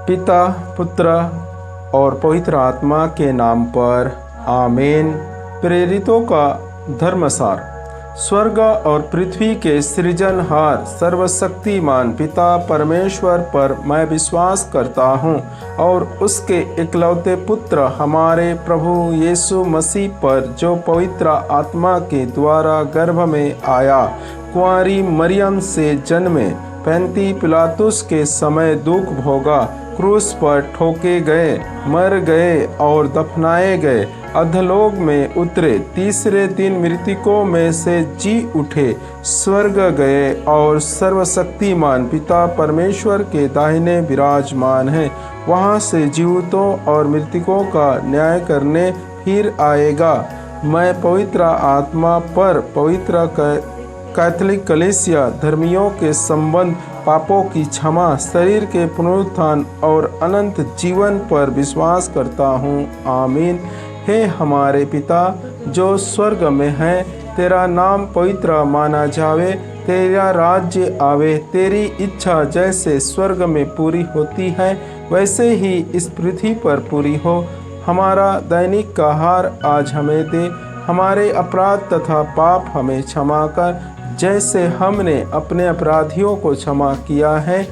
पिता, पुत्र और पवित्र आत्मा के नाम पर आमीन। प्रेरितों का धर्मसार। स्वर्ग और पृथ्वी के सृजनहार सर्वशक्तिमान पिता परमेश्वर पर मैं विश्वास करता हूँ और उसके इकलौते पुत्र हमारे प्रभु यीशु मसीह पर, जो पवित्र आत्मा के द्वारा गर्भ में आया, कुंवारी मरियम से जन्मे, पैंती पिलातुस के समय दुख भोगा, क्रूस पर ठोके गए, मर गए और दफनाए गए, अधोलोक में उतरे, तीसरे दिन मृतकों में से जी उठे, स्वर्ग गए और सर्वशक्तिमान पिता परमेश्वर के दाहिने विराजमान है। वहाँ से जीवितों और मृतकों का न्याय करने फिर आएगा। मैं पवित्र आत्मा पर, पवित्र कैथोलिक कलीसिया, धर्मियों के संबंध, पापों की क्षमा, शरीर के पुनरुत्थान और अनंत जीवन पर विश्वास करता हूँ। आमीन। हे हमारे पिता जो स्वर्ग में है, तेरा नाम पवित्र माना जावे, तेरा राज्य आवे, तेरी इच्छा जैसे स्वर्ग में पूरी होती है वैसे ही इस पृथ्वी पर पूरी हो। हमारा दैनिक आहार आज हमें दे, हमारे अपराध तथा पाप हमें क्षमा कर, जैसे हमने अपने अपराधियों को क्षमा किया है,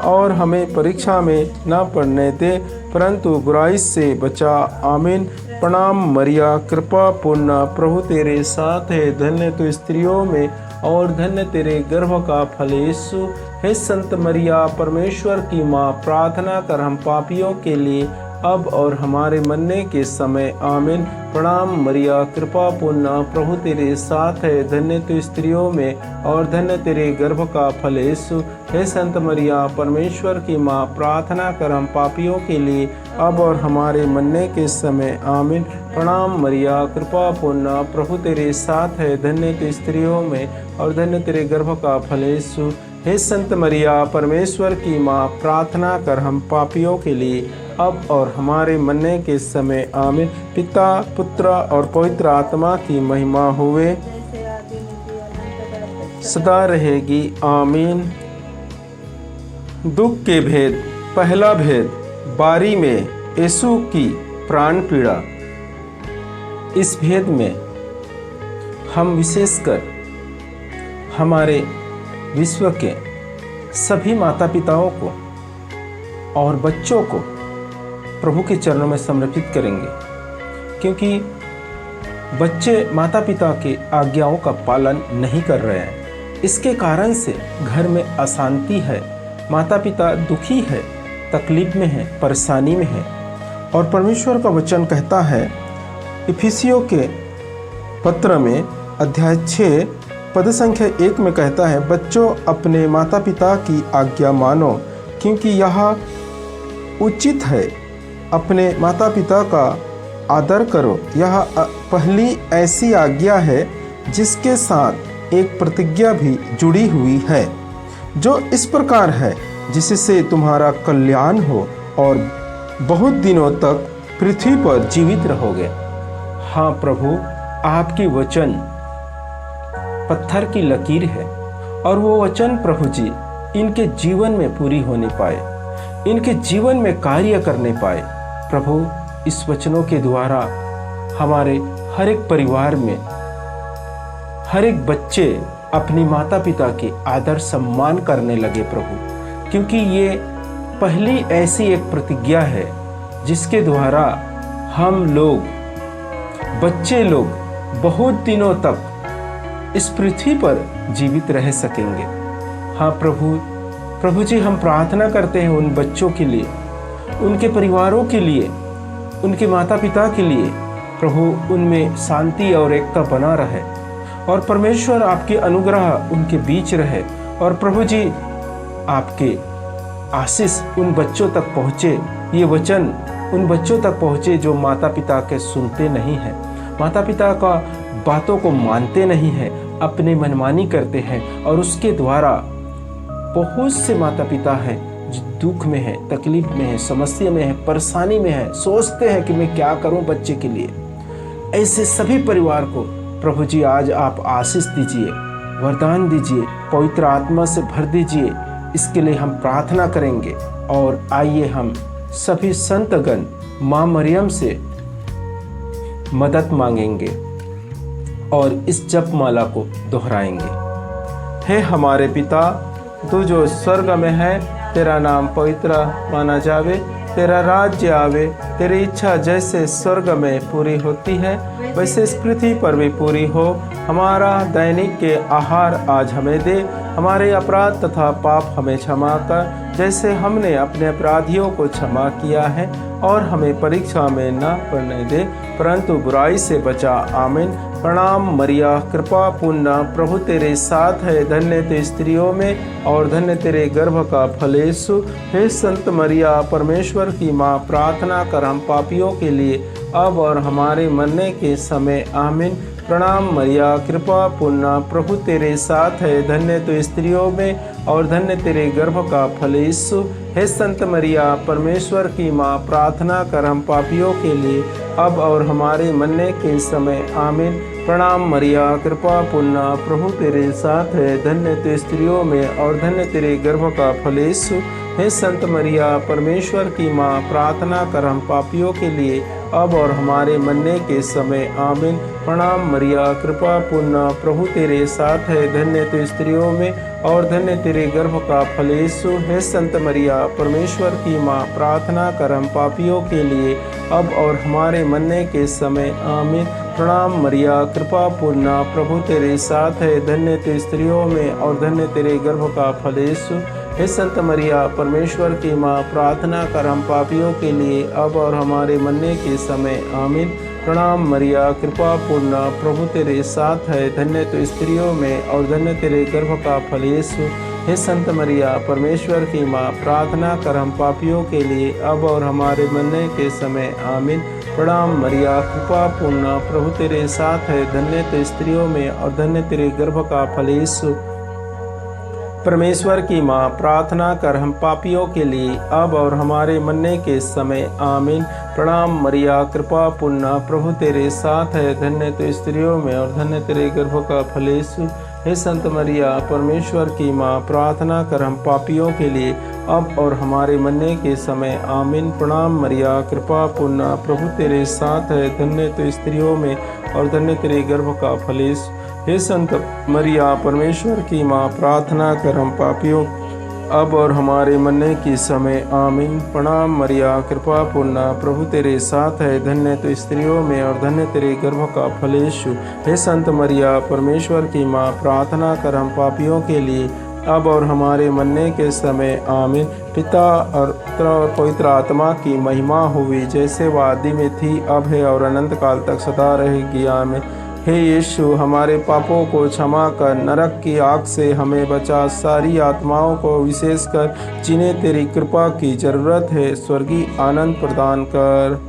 और हमें परीक्षा में न पड़ने दे परंतु बुराई से बचा। आमीन। प्रणाम मरिया, कृपा पूर्ण, प्रभु तेरे साथ है, धन्य तू स्त्रियों में और धन्य तेरे गर्भ का फल यीशु। हे संत मरिया, परमेश्वर की माँ, प्रार्थना कर हम पापियों के लिए अब और हमारे मरने के समय। आमीन। प्रणाम मरिया, कृपा पूर्ण, प्रभु तेरे साथ है, धन्य तू स्त्रियों में और धन्य तेरे गर्भ का फल यीशु। हे संत मरिया, परमेश्वर की माँ, प्रार्थना कर हम पापियों के लिए अब और हमारे मरने के समय। आमीन। प्रणाम मरिया, कृपा पूर्ण, प्रभु तेरे साथ है, धन्य तू स्त्रियों में और धन्य तेरे गर्भ का फल यीशु। हे संत मरिया, परमेश्वर की माँ, प्रार्थना कर हम पापियों के लिए अब और हमारे मरने के समय। आमीन। पिता, पुत्र और पवित्र आत्मा की महिमा हुए, सदा रहेगी। आमीन। दुख के भेद। पहला भेद, बारी में यीशु की प्राण पीड़ा। इस भेद में हम विशेषकर हमारे विश्व के सभी माता पिताओं को और बच्चों को प्रभु के चरणों में समर्पित करेंगे, क्योंकि बच्चे माता पिता की आज्ञाओं का पालन नहीं कर रहे हैं। इसके कारण से घर में अशांति है, माता पिता दुखी है, तकलीफ में है, परेशानी में है। और परमेश्वर का वचन कहता है इफिसियों के पत्र में अध्याय 6 पद संख्या 1 में कहता है, बच्चों अपने माता पिता की आज्ञा मानो, क्योंकि यह उचित है। अपने माता पिता का आदर करो, यह पहली ऐसी आज्ञा है जिसके साथ एक प्रतिज्ञा भी जुड़ी हुई है, जो इस प्रकार है, जिससे तुम्हारा कल्याण हो और बहुत दिनों तक पृथ्वी पर जीवित रहोगे। हाँ प्रभु, आपकी वचन पत्थर की लकीर है और वो वचन प्रभु जी इनके जीवन में पूरी होने पाए, इनके जीवन में कार्य करने पाए। प्रभु, इस वचनों के द्वारा हमारे हर एक परिवार में हर एक बच्चे अपनी माता पिता की आदर सम्मान करने लगे प्रभु, क्योंकि ये पहली ऐसी एक प्रतिज्ञा है जिसके द्वारा हम लोग, बच्चे लोग, बहुत दिनों तक इस पृथ्वी पर जीवित रह सकेंगे। हाँ प्रभु जी, हम प्रार्थना करते हैं उन बच्चों के लिए, उनके परिवारों के लिए, उनके माता पिता के लिए। प्रभु, उनमें शांति और एकता बना रहे और परमेश्वर आपके अनुग्रह उनके बीच रहे। और प्रभु जी, आपके आशीष उन बच्चों तक पहुँचे, ये वचन उन बच्चों तक पहुँचे जो माता पिता के सुनते नहीं हैं, माता पिता का बातों को मानते नहीं हैं, अपने मनमानी करते हैं। और उसके द्वारा बहुत से माता पिता हैं जो दुख में है, तकलीफ में है, समस्या में है, परेशानी में है, सोचते हैं कि मैं क्या करूं बच्चे के लिए। ऐसे सभी परिवार को प्रभु जी आज आप आशीष दीजिए, वरदान दीजिए, पवित्र आत्मा से भर दीजिए। इसके लिए हम प्रार्थना करेंगे। और आइए हम सभी संतगण माँ मरियम से मदद मांगेंगे और इस जपमाला को दोहराएंगे। हे हमारे पिता, तू जो स्वर्ग में है, तेरा नाम पवित्र माना जावे, तेरा राज्य आवे, तेरी इच्छा जैसे स्वर्ग में पूरी होती है वैसे इस पृथ्वी पर भी पूरी हो। हमारा दैनिक के आहार आज हमें दे, हमारे अपराध तथा पाप हमें क्षमा कर, जैसे हमने अपने अपराधियों को क्षमा किया है, और हमें परीक्षा में न पड़ने दे परंतु बुराई से बचा। आमीन। प्रणाम मरिया, कृपा पूर्ण, प्रभु तेरे साथ है, धन्य तू स्त्रियों में और धन्य तेरे गर्भ का फल यीशु। हे संत मरिया, परमेश्वर की माँ, प्रार्थना कर हम पापियों के लिए अब और हमारे मरने के समय। आमीन। प्रणाम मरिया, कृपा पूर्ण, प्रभु तेरे साथ है, धन्य तू स्त्रियों में और धन्य तेरे गर्भ का फल यीशु। हे संत मरिया, परमेश्वर की माँ, प्रार्थना कर हम पापियों के लिए अब और हमारे मरने के समय। आमीन। प्रणाम मरिया, कृपा पूर्ण, प्रभु तेरे साथ है, धन्य तू स्त्रियों में और धन्य तेरे गर्भ का फल यीशु। हे संत मरिया, परमेश्वर की माँ, प्रार्थना कर हम पापियों के लिए अब और हमारे मरने के समय। आमीन। प्रणाम मरिया, कृपा पूर्ण, प्रभु तेरे साथ है, धन्य तू स्त्रियों में और धन्य तेरे गर्भ का फल यीशु। हे संत मरिया, परमेश्वर की माँ, प्रार्थना कर हम पापियों के लिए अब और हमारे मरने के समय। आमीन। प्रणाम मरिया, कृपा पूर्ण, प्रभु तेरे साथ है, धन्य तू स्त्रियों में और धन्य तेरे गर्भ का फल यीशु। हे संत मरिया, परमेश्वर की माँ, प्रार्थना कर हम पापियों के लिए अब और हमारे मरने के समय। आमीन। प्रणाम मरिया, कृपा पूर्ण, प्रभु तेरे साथ है, धन्य तू स्त्रियों में और धन्य तेरे गर्भ का फल यीशु। हे संत मरिया, परमेश्वर की माँ, प्रार्थना कर हम पापियों के लिए अब और हमारे मरने के समय। आमीन। प्रणाम मरिया, कृपा पूर्ण, प्रभु तेरे साथ है, धन्य तू स्त्रियों में और धन्य तेरे गर्भ का फल यीशु। परमेश्वर की माँ, प्रार्थना कर हम पापियों के लिए अब और हमारे मरने के समय। आमीन। प्रणाम मरिया, कृपा पूर्ण, प्रभु तेरे साथ है, धन्य तू स्त्रियों में और धन्य तेरे गर्भ का फल यीशु। हे संत मरिया, परमेश्वर की माँ, प्रार्थना कर हम पापियों के लिए अब और हमारे मरने के समय। आमीन। प्रणाम मरिया, कृपा पूर्ण, प्रभु तेरे साथ है, धन्य तू स्त्रियों में और धन्य तेरे गर्भ का फल यीशु। हे संत मरिया, परमेश्वर की माँ, प्रार्थना कर हम पापियों अब और हमारे मरने के समय। आमीन। प्रणाम मरिया, कृपा पूर्ण, प्रभु तेरे साथ है, धन्य तू स्त्रियों में और धन्य तेरे गर्भ का फल यीशु। हे संत मरिया, परमेश्वर की माँ, प्रार्थना कर हम पापियों के लिए अब और हमारे मरने के समय। आमीन। पिता और पुत्र और पवित्र आत्मा की महिमा हुई, जैसे वह आदि में थी, अब है और अनंत काल तक सदा रहेगी। आमीन। हे यीशु, हमारे पापों को क्षमा कर, नरक की आग से हमें बचा, सारी आत्माओं को विशेषकर जिन्हें तेरी कृपा की जरूरत है स्वर्गीय आनंद प्रदान कर।